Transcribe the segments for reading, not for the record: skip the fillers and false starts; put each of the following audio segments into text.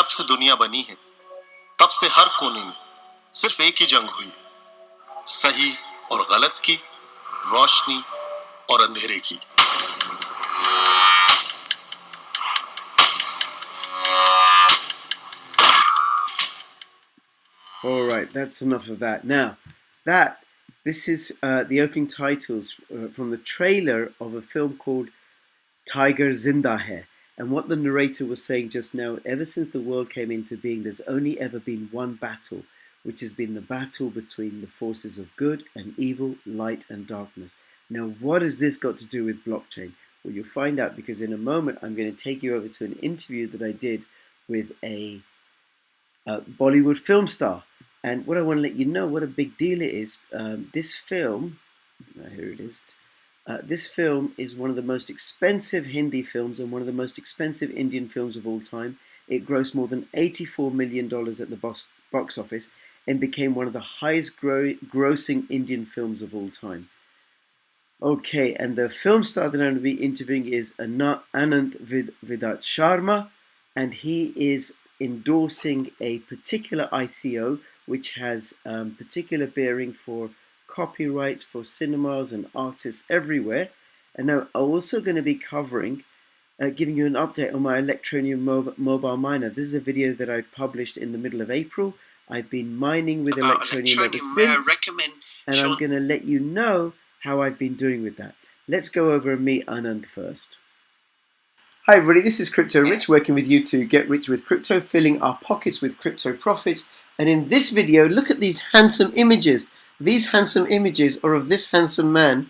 जब से दुनिया बनी है तब से हर कोने में सिर्फ एक ही जंग हुई है, सही और गलत की, रोशनी और अंधेरे की। All right, that's enough of that. Now, this is the opening titles from the trailer of a film called Tiger Zinda Hai. And what the narrator was saying just now, ever since the world came into being, there's only ever been one battle, which has been the battle between the forces of good and evil, light and darkness. Now, what has this got to do with blockchain? Well, you'll find out, because in a moment I'm going to take you over to an interview that I did with a Bollywood film star. And what I want to let you know, what a big deal it is, this film, here it is, this film is one of the most expensive Hindi films and one of the most expensive Indian films of all time. It grossed more than $84 million at the box office and became one of the highest grossing Indian films of all time. Okay, and the film star that I'm going to be interviewing is Anant Vidhaat Sharma, and he is endorsing a particular ICO which has particular bearing for copyrights for cinemas and artists everywhere. And now I'm also going to be covering, giving you an update on my Electroneum mobile miner. This is a video that I published in the middle of April. I've been mining with Electroneum ever since, and I'm going to let you know how I've been doing with that. Let's go over and meet Anand first. Hi everybody, this is Crypto Rich, working with you to get rich with crypto, filling our pockets with crypto profits. And in this video, look at these handsome images. These handsome images are of this handsome man.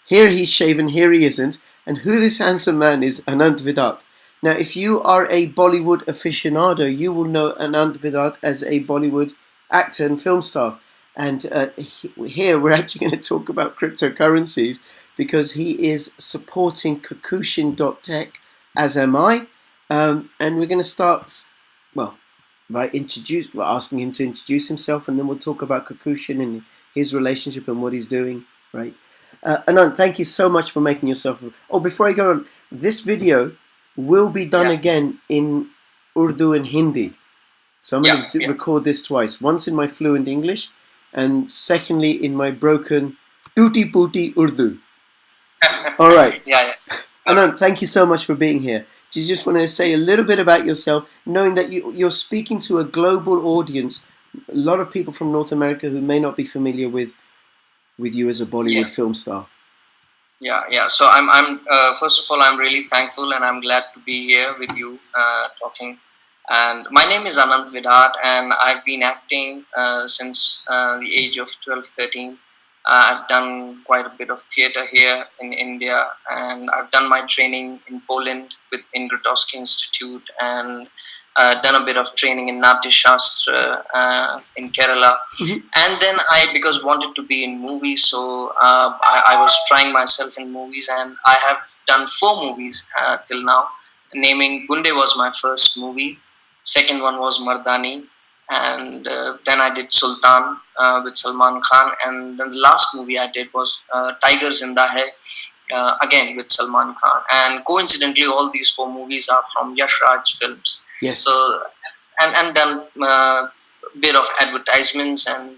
Here he's shaven, here he isn't. And who this handsome man is, Anant Vidhaat. Now, if you are a Bollywood aficionado, you will know Anant Vidhaat as a Bollywood actor and film star. And here we're actually going to talk about cryptocurrencies because he is supporting Kakushin.tech, as am I. And we're going to start, well, by asking him to introduce himself, and then we'll talk about Kakushin and his relationship and what he's doing, right? Anand, thank you so much for making yourself... Oh, before I go on, this video will be done again in Urdu and Hindi. So I'm going to record this twice. Once in my fluent English, and secondly in my broken tutti-putti Urdu. All right. Anand, thank you so much for being here. Do you just want to say a little bit about yourself, knowing that you're speaking to a global audience, a lot of people from North America who may not be familiar with you as a Bollywood film star? So I'm first of all, I'm really thankful and I'm glad to be here with you talking. And my name is Anant Vidhaat, and I've been acting since the age of 12, 13. I've done quite a bit of theatre here in India, and I've done my training in Poland in Grotowski Institute, and done a bit of training in Natya Shastra in Kerala. And then because wanted to be in movies, so I was trying myself in movies, and I have done 4 movies till now. Naming Gunde was my first movie, second one was Mardani, and then I did Sultan with Salman Khan, and then the last movie I did was Tiger Zinda Hai, again with Salman Khan. And coincidentally, all these 4 movies are from Yash Raj Films. Yes. So and done a bit of advertisements and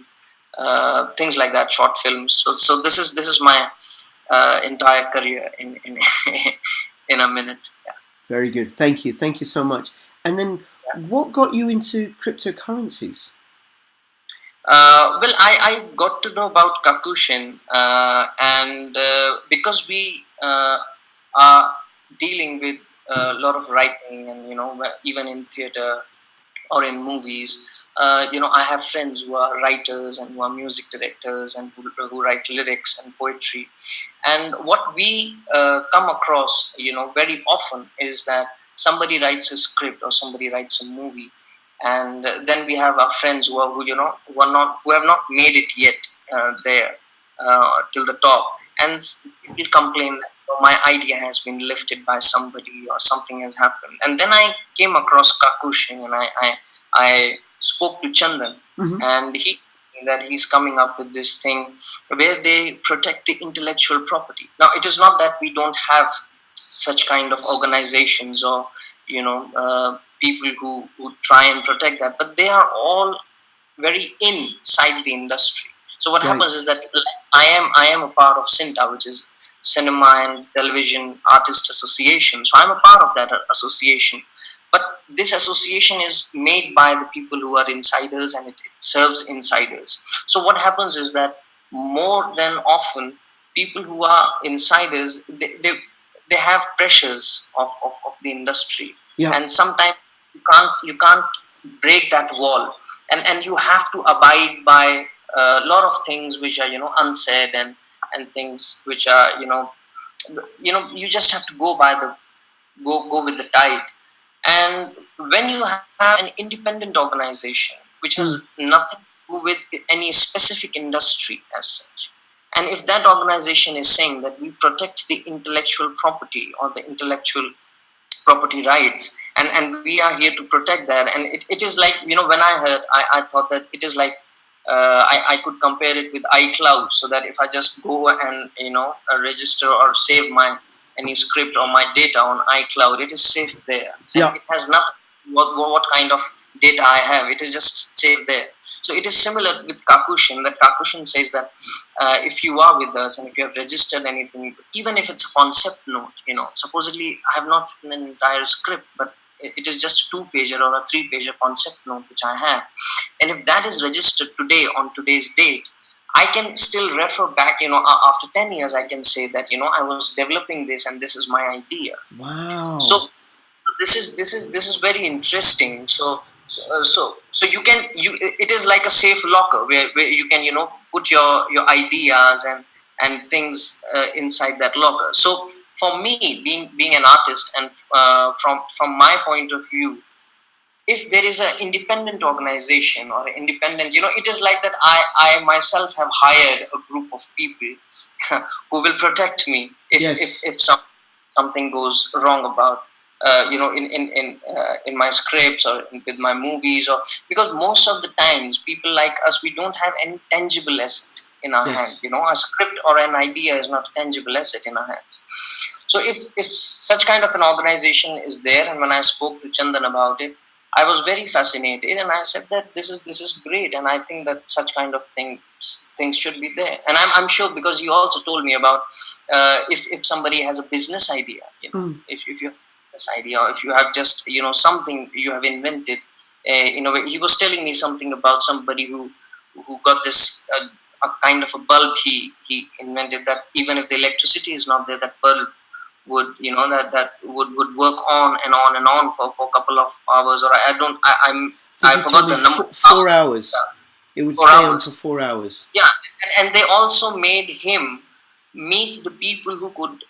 things like that, short films. So this is my entire career in in a minute. Very good. Thank you so much. And then, what got you into cryptocurrencies? Well, I got to know about Kakushin, and because we are dealing with a lot of writing, and even in theatre or in movies, I have friends who are writers and who are music directors and who write lyrics and poetry. And what we come across, very often is that somebody writes a script or somebody writes a movie, and then we have our friends who have not made it yet there till the top, and will complain that my idea has been lifted by somebody or something has happened. And then I came across Kakushin, and I spoke to Chandan, and he that he's coming up with this thing where they protect the intellectual property. Now, it is not that we don't have such kind of organizations or people who try and protect that, but they are all very inside the industry. So what Right. happens is that I am a part of ZINDA, which is Cinema and Television Artist Association. So I'm a part of that association. But this association is made by the people who are insiders, and it serves insiders. So what happens is that more than often, people who are insiders, they have pressures of the industry, Yeah. and sometimes you can't break that wall, and you have to abide by a lot of things which are unsaid, and things which are you just have to go with the tide. And when you have an independent organization which has nothing to do with any specific industry as such, and if that organization is saying that we protect the intellectual property or the intellectual property rights, and we are here to protect that, and it is like, when I heard, I thought that it is like, I could compare it with iCloud, so that if I just go and register or save my any script or my data on iCloud, it is safe there. Yeah. And it has nothing what kind of data I have. It is just saved there. So it is similar with Kakushin. That Kakushin says that if you are with us and if you have registered anything, even if it's a concept note, supposedly I have not written an entire script, but it is just a 2-pager or a 3-pager concept note which I have. And if that is registered today on today's date, I can still refer back, after 10 years, I can say that, I was developing this and this is my idea. Wow. So this is very interesting. So it is like a safe locker where you can, put your ideas and things inside that locker. So for me, being an artist, and from my point of view, if there is an independent organization or independent, it is like that I myself have hired a group of people who will protect me if something goes wrong about in my scripts or with my movies, or because most of the times people like us, we don't have any tangible asset in our hand. A script or an idea is not a tangible asset in our hands. So if such kind of an organization is there, and when I spoke to Chandan about it, I was very fascinated, and I said that this is great, and I think that such kind of things should be there. And I'm sure, because you also told me about if somebody has a business idea, if you have this idea, or if you have just something you have invented, he was telling me something about somebody who got this a kind of a bulb he invented, that even if the electricity is not there, that bulb would that would work on and on and on for a couple of hours, or I forgot the number. 4 hours. It would stay on for 4 hours. Yeah, and they also made him meet the people who could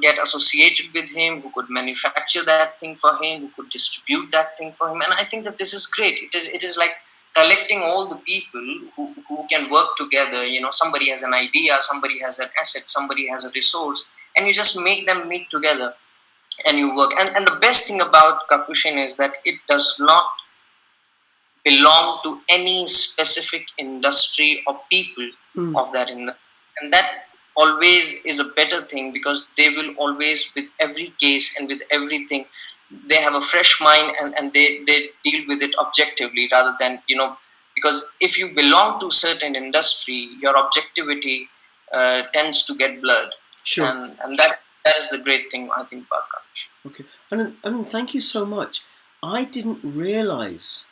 get associated with him, who could manufacture that thing for him, who could distribute that thing for him. And I think that this is great. It is like collecting all the people who can work together. Somebody has an idea, somebody has an asset, somebody has a resource, and you just make them meet together and you work. And the best thing about Kakushin is that it does not belong to any specific industry or people of that industry. And that always is a better thing, because they will always, with every case and with everything, they have a fresh mind, and they deal with it objectively, rather than, because if you belong to certain industry, your objectivity tends to get blurred. Sure. And that is the great thing, I think, about Kakushin. Okay. And thank you so much. I didn't realize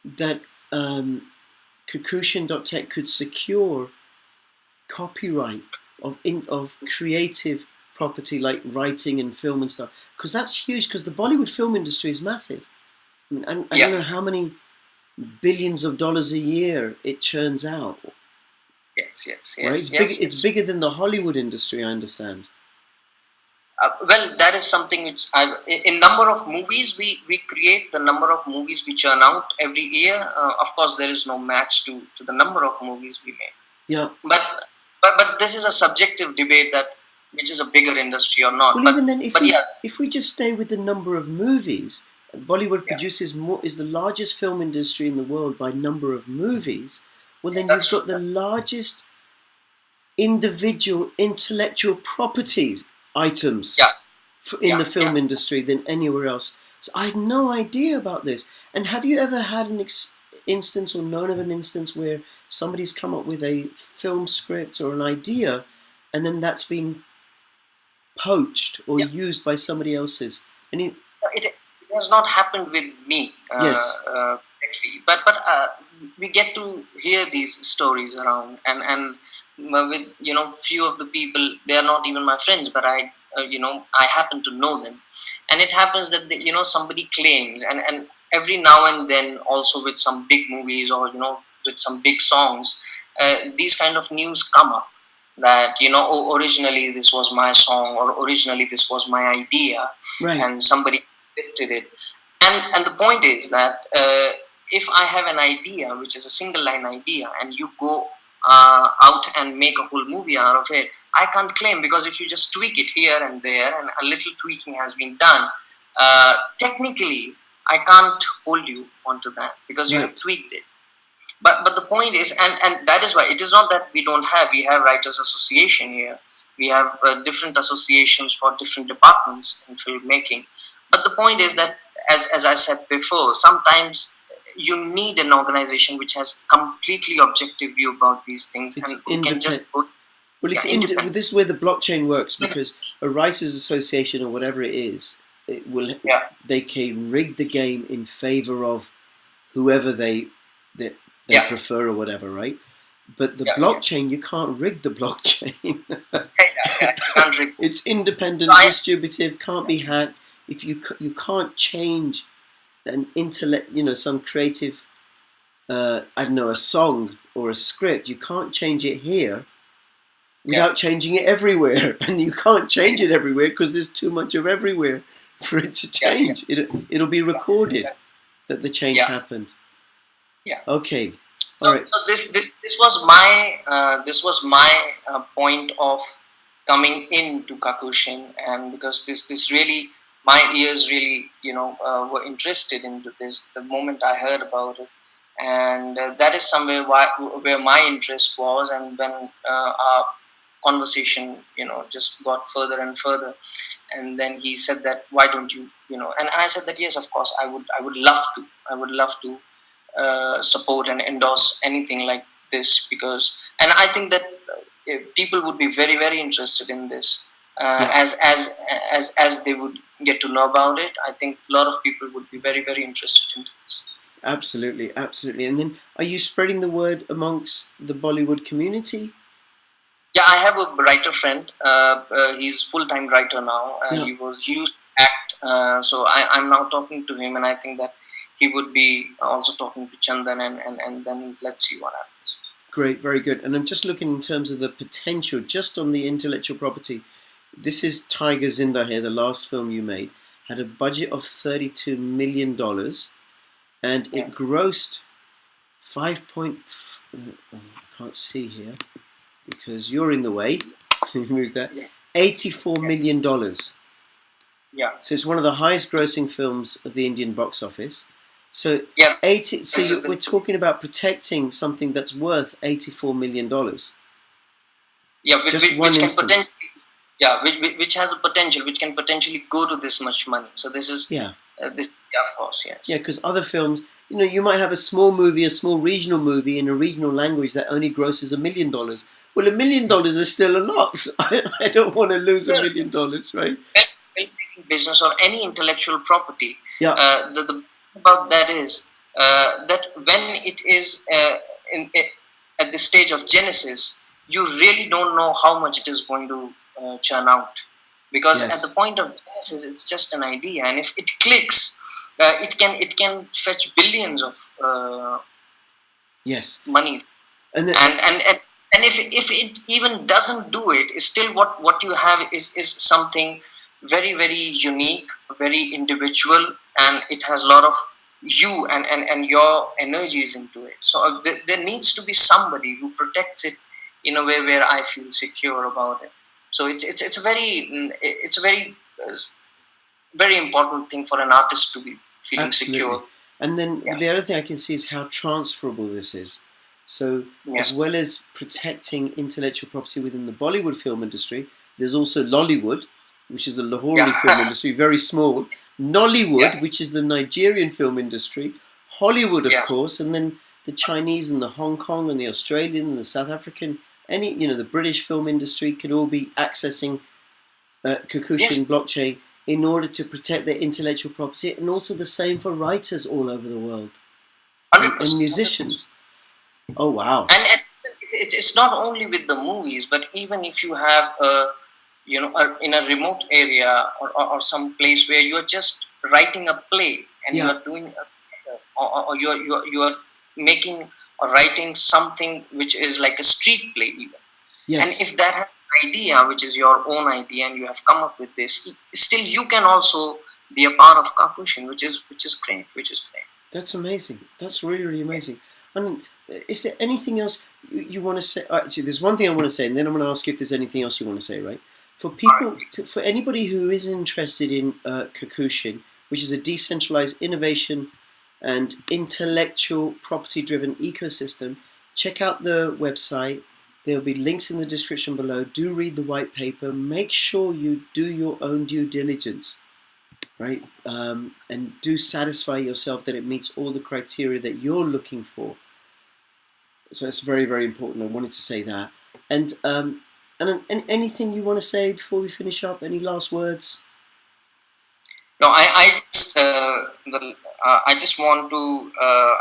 that Kakushin.tech could secure copyright of creative property like writing and film and stuff, because that's huge, because the Bollywood film industry is massive. I don't know how many billions of dollars a year it churns out. Yes. Right? It's bigger than the Hollywood industry, I understand. Well, that is something which in number of movies we create, the number of movies we churn out every year. Of course, there is no match to the number of movies we make. Yeah. But this is a subjective debate, that which is a bigger industry or not. Well, even then, if we just stay with the number of movies, Bollywood produces is the largest film industry in the world by number of movies. Well, then you've got the largest individual intellectual property items in the film industry than anywhere else. So I had no idea about this. And have you ever had an instance or known of an instance where somebody's come up with a film script or an idea, and then that's been poached or used by somebody else's? It has not happened with me. Yes. Actually, but we get to hear these stories around, and with few of the people, they are not even my friends, but I happen to know them, and it happens that somebody claims, and every now and then also with some big movies or with some big songs, these kind of news come up that originally this was my song, or originally this was my idea, right, and somebody lifted it, and the point is that if I have an idea which is a single line idea, and you go out and make a whole movie out of it, I can't claim, because if you just tweak it here and there and a little tweaking has been done, technically I can't hold you onto that because you have tweaked it. But the point is, and that is why it is not that we have Writers Association here. We have different associations for different departments in filmmaking. But the point is that, as I said before, sometimes you need an organization which has completely objective view about these things, it's and who can just go. Well, it's this is where the blockchain works, because a writers' association or whatever it is, they can rig the game in favor of whoever they prefer or whatever, right? But the blockchain, you can't rig the blockchain. You can't rig. It's independent, distributive, can't be hacked. If you can't change an intellect, some creative, I don't know, a song or a script, you can't change it here without changing it everywhere, and you can't change it everywhere because there's too much of everywhere for it to change. It'll be recorded that the change happened. Yeah. Okay. All right. So this was my point of coming into Kakushin, and because this really, my ears really were interested into this the moment I heard about it, and that is somewhere where my interest was, and when our conversation just got further and further, and then he said that, why don't you and I said that yes, of course I would love to support and endorse anything like this, because, and I think that people would be very, very interested in this, as they would get to know about it. I think a lot of people would be very, very interested in this. Absolutely. And then, are you spreading the word amongst the Bollywood community? Yeah, I have a writer friend. He's full-time writer now. He used to act, so I'm now talking to him, and I think that he would be also talking to Chandan, and then let's see what happens. Great, very good. And I'm just looking in terms of the potential, just on the intellectual property. This is Tiger Zinda here, the last film you made. Had a budget of $32 million, and it grossed I can't see here because you're in the way. Move that. $84 million. Yeah. So it's one of the highest grossing films of the Indian box office. So we're talking about protecting something that's worth $84 million. Yeah, which has a potential, which can potentially go to this much money. So this is of course, yes. Yeah, because other films, you might have a small movie, a small regional movie in a regional language that only grosses $1 million. Well, $1 million is still a lot. I don't want to lose $1 million, right? Business or any intellectual property. The about that is that when it is at the stage of genesis, you really don't know how much it is going to churn out, because at the point of genesis, it's just an idea, and if it clicks, it can fetch billions of money, and if it even doesn't do it, still what you have is something very, very unique, very individual, and it has a lot of you and your energies into it. So there needs to be somebody who protects it in a way where I feel secure about it. So it's a very very important thing for an artist to be feeling secure. And then the other thing I can see is how transferable this is. So as well as protecting intellectual property within the Bollywood film industry, there's also Lollywood, which is the Lahori film industry, very small. Nollywood, which is the Nigerian film industry. Hollywood, of course, and then the Chinese and the Hong Kong and the Australian and the South African, the British film industry could all be accessing Kakushin blockchain in order to protect their intellectual property, and also the same for writers all over the world and musicians. 100%. Oh wow! And it's not only with the movies, but even if you have in a remote area or some place where you're just writing a play and you are doing or you are making or writing something which is like a street play even. And if that has an idea which is your own idea and you have come up with this, still you can also be a part of Kakushin, which is great. That's amazing. That's really, really amazing. And is there anything else you want to say? Actually, there's one thing I want to say, and then I'm going to ask you if there's anything else you want to say, right? For people, for anybody who is interested in Kakushin, which is a decentralized innovation and intellectual property-driven ecosystem, check out the website. There'll be links in the description below. Do read the white paper. Make sure you do your own due diligence, right? And do satisfy yourself that it meets all the criteria that you're looking for. So it's very, very important. I wanted to say that. And anything you want to say before we finish up? Any last words? No, I just want to.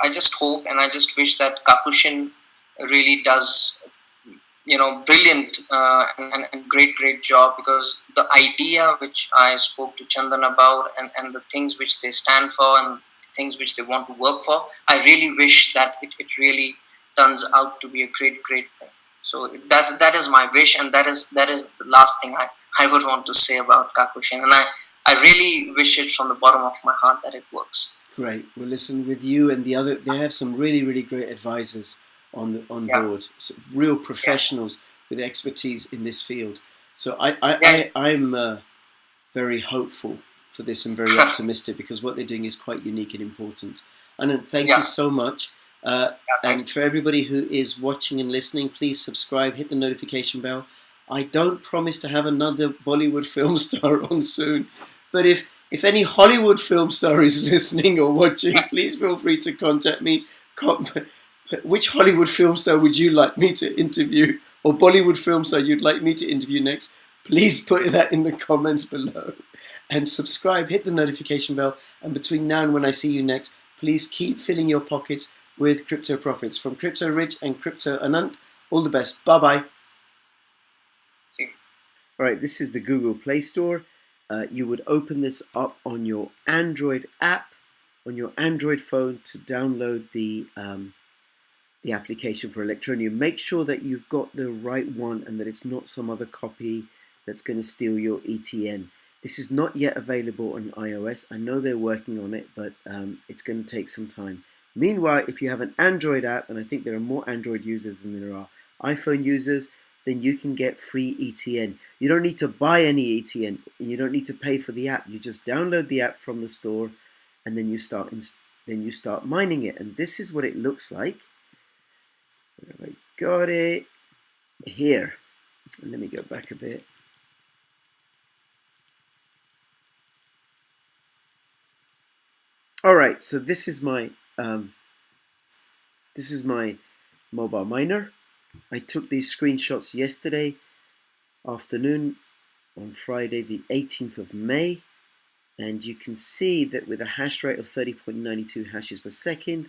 I just hope and I just wish that Kakushin really does, brilliant and great job, because the idea which I spoke to Chandan about and the things which they stand for and the things which they want to work for, I really wish that it really turns out to be a great thing. So that is my wish, and that is the last thing I would want to say about Kakushin, and I really wish it from the bottom of my heart that it works. Great. Well, listen, with you and the other, they have some really great advisors on board, so real professionals with expertise in this field. So I'm very hopeful for this and very optimistic, because what they're doing is quite unique and important. And thank you so much. And for everybody who is watching and listening, please subscribe, hit the notification bell. I don't promise to have another Bollywood film star on soon, but if any Hollywood film star is listening or watching, please feel free to contact me. Which Hollywood film star would you like me to interview, or Bollywood film star you'd like me to interview next? Please put that in the comments below. And subscribe, hit the notification bell, and between now and when I see you next, please keep filling your pockets with crypto profits. From Crypto Rich and Crypto Anant, all the best. Bye-bye. All right, this is the Google Play Store. You would open this up on your Android app, on your Android phone, to download the application for Electroneum. Make sure that you've got the right one and that it's not some other copy that's going to steal your ETN. This is not yet available on iOS. I know they're working on it, but it's going to take some time. Meanwhile, if you have an Android app, and I think there are more Android users than there are iPhone users, then you can get free ETN. You don't need to buy any ETN, and you don't need to pay for the app. You just download the app from the store, and then you start mining it. And this is what it looks like. I got it here. Let me go back a bit. All right, so this is my mobile miner. I took these screenshots yesterday afternoon on Friday the 18th of May, and you can see that with a hash rate of 30.92 hashes per second,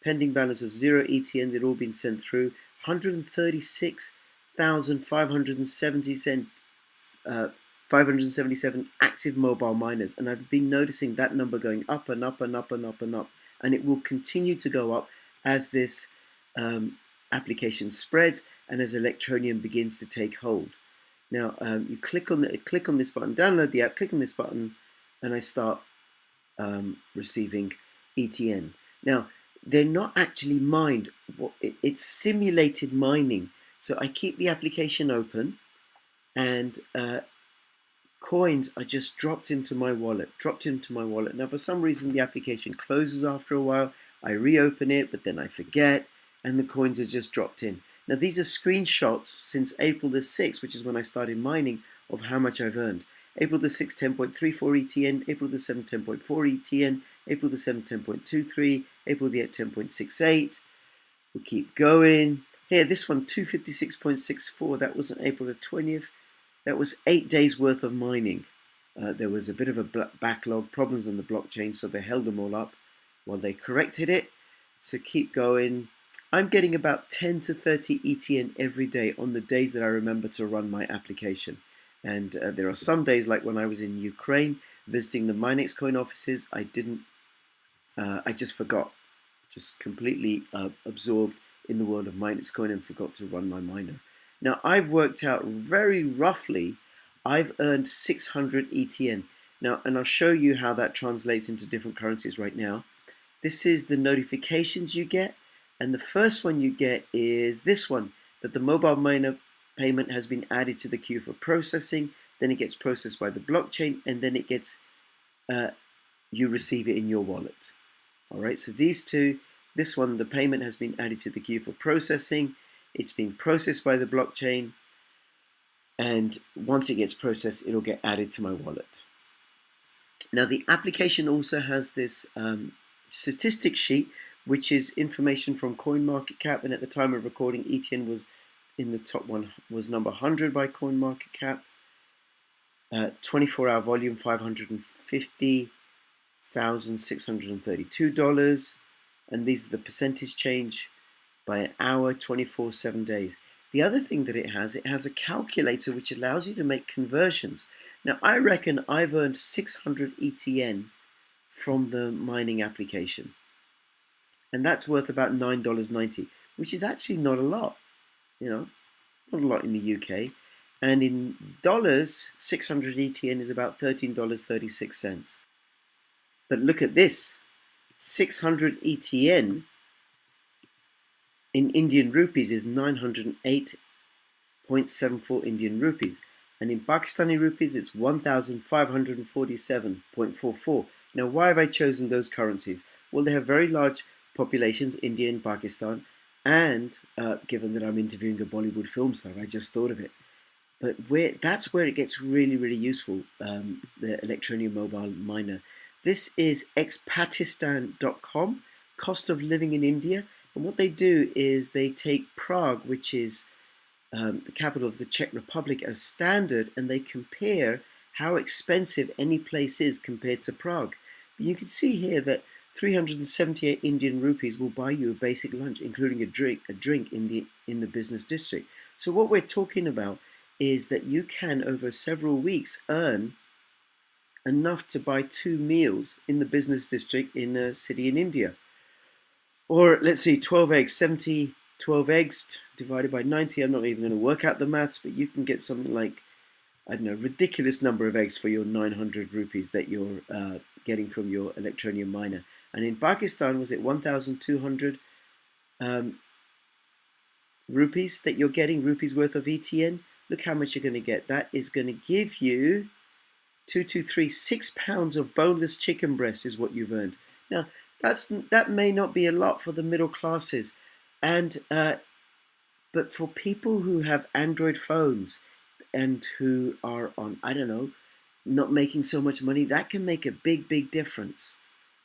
pending balance of 0 ETN, they'd all been sent through, 136,577 active mobile miners, and I've been noticing that number going up and up and up and up and up, and it will continue to go up as this application spreads and as Electroneum begins to take hold. Now you click on this button, download the app, click on this button, and I start receiving ETN. Now they're not actually mined. It's simulated mining. So I keep the application open, and coins are just dropped into my wallet. Now for some reason the application closes after a while. I reopen it, but then I forget, and the coins are just dropped in. Now these are screenshots since April the 6th, which is when I started mining, of how much I've earned. April the 6th 10.34 ETN, April the 7th 10.4 ETN, April the 7th 10.23, April the 8th 10.68. We'll keep going. Here, this one 256.64, that was on April the 20th. That was 8 days worth of mining. There was a bit of a backlog, problems on the blockchain, so they held them all up while they corrected it. So keep going. I'm getting about 10 to 30 ETN every day on the days that I remember to run my application. And there are some days, like when I was in Ukraine visiting the Minex coin offices, I just forgot, just completely absorbed in the world of Minex coin and forgot to run my miner. Now I've worked out very roughly, I've earned 600 ETN. Now, and I'll show you how that translates into different currencies right now. This is the notifications you get, and the first one you get is this one, that the mobile miner payment has been added to the queue for processing. Then it gets processed by the blockchain, and then it gets, you receive it in your wallet. All right, so these two, this one, the payment has been added to the queue for processing. It's being processed by the blockchain, and once it gets processed, it'll get added to my wallet. Now, the application also has this statistics sheet, which is information from CoinMarketCap, and at the time of recording, ETN was in the top one, was number 100 by CoinMarketCap. 24-hour volume, $550,632, and these are the percentage change by an hour, 24, 7 days. The other thing that it has a calculator which allows you to make conversions. Now, I reckon I've earned 600 ETN from the mining application, and that's worth about $9.90, which is actually not a lot, you know, not a lot in the UK. And in dollars, 600 ETN is about $13.36. But look at this, 600 ETN in Indian rupees is 908.74 Indian rupees. And in Pakistani rupees, it's 1,547.44. Now, why have I chosen those currencies? Well, they have very large populations, India and Pakistan. And given that I'm interviewing a Bollywood film star, I just thought of it. But that's where it gets really, really useful, the Electroneum mobile miner. This is Pakistan.com, cost of living in India. And what they do is they take Prague, which is the capital of the Czech Republic, as standard, and they compare how expensive any place is compared to Prague. But you can see here that 378 Indian rupees will buy you a basic lunch, including a drink in the business district. So what we're talking about is that you can, over several weeks, earn enough to buy 2 meals in the business district in a city in India. Or let's see, 12 eggs, 12 eggs divided by 90. I'm not even going to work out the maths, but you can get something like, I don't know, ridiculous number of eggs for your 900 rupees that you're getting from your Electroneum miner. And in Pakistan, was it 1,200 rupees that you're getting, rupees worth of ETN? Look how much you're going to get. That is going to give you 6 pounds of boneless chicken breast is what you've earned. Now, that may not be a lot for the middle classes, and but for people who have Android phones and who are on, I don't know, not making so much money, that can make a big, big difference.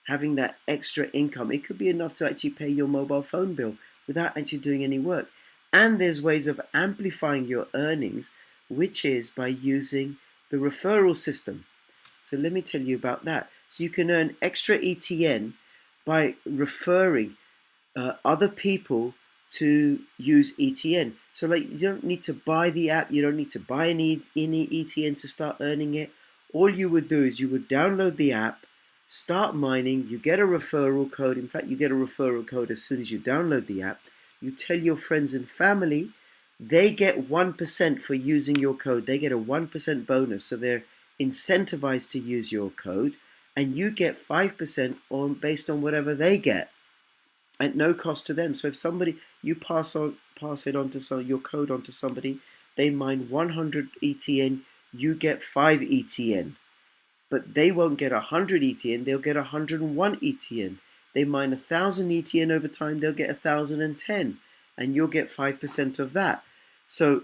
Having that extra income, it could be enough to actually pay your mobile phone bill without actually doing any work. And there's ways of amplifying your earnings, which is by using the referral system. So let me tell you about that. So you can earn extra ETN by referring other people to use ETN. So like, you don't need to buy the app, you don't need to buy any ETN to start earning it. All you would do is you would download the app, start mining, you get a referral code. In fact, you get a referral code as soon as you download the app. You tell your friends and family, they get 1% for using your code. They get a 1% bonus, so they're incentivized to use your code, and you get 5% based on whatever they get at no cost to them. So if somebody, you pass it on to your code onto somebody, they mine 100 ETN, you get 5 ETN. But they won't get 100 ETN, they'll get 101 ETN. They mine 1,000 ETN over time, they'll get 1,010, and you'll get 5% of that. So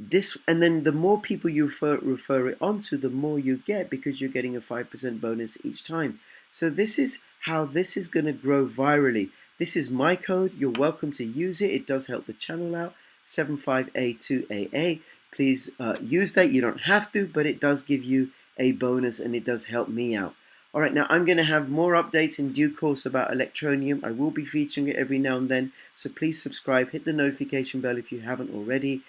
this, and then the more people you refer it onto, the more you get, because you're getting a 5% bonus each time. So this is how this is going to grow virally. This is my code. You're welcome to use it. It does help the channel out. 75A2AA. Please use that. You don't have to, but it does give you a bonus and it does help me out. All right, now I'm going to have more updates in due course about Electroneum. I will be featuring it every now and then, so please subscribe, hit the notification bell if you haven't already.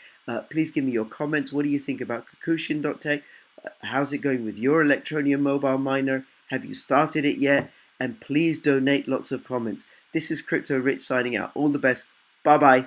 Please give me your comments. What do you think about Kakushin.tech? How's it going with your Electroneum mobile miner? Have you started it yet? And please donate lots of comments. This is Crypto Rich signing out. All the best. Bye-bye.